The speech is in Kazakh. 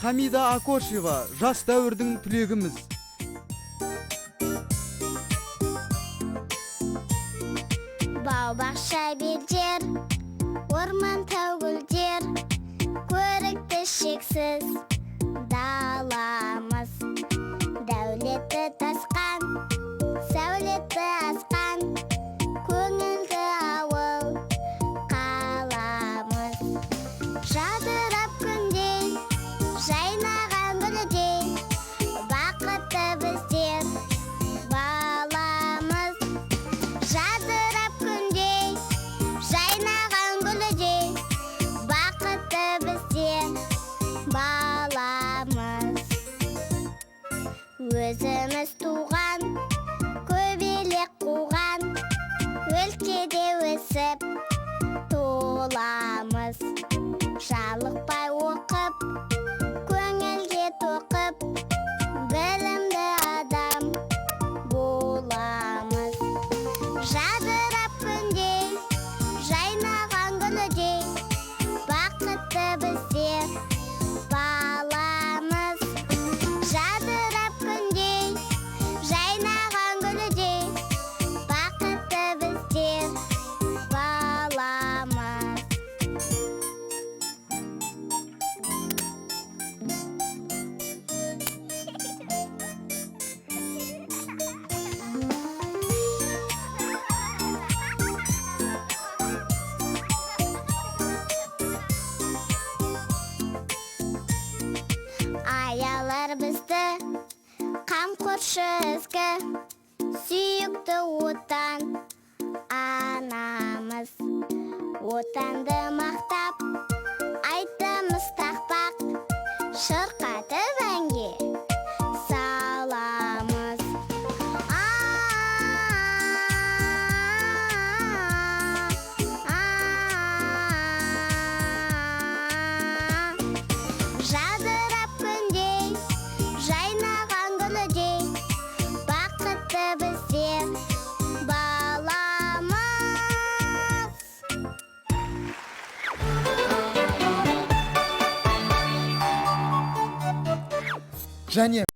Хамида Ақошева, Жас Дәуірдің Түлегіміз. Бау-бақша белдер, орман гүлдер, көрікті шексіз, даламыз. Дәулеті тасқан, сәулеті асқан, көңілді ауыл, қаламыз. Жадырап күндей, жайнаған гүлдей, бақытты біздер, баламыз. Жадырап күндей, жайнаған гүлдей, бақытты біздер, баламыз. Өзіміз туған, көбелек қуған, өлкеде өсіп толамыз. Жалықпай оқып, көңілге тоқып, білімді адам боламыз. Жадырап күндей, жайнаған гүлдей, бақытты біздер, баламыз. Жадырап күндей, жайнаған гүлдей, бақытты біздер, баламыз. Аялар бізді, қамқоршы ізгі, сүйікті отан, анамыз. Отанды мақтап, айтамыз тақпақ, шырқатып әнге саламыз. Жадырап күндей, жайнаған гүлдей, бақытты біздер, баламыз. Және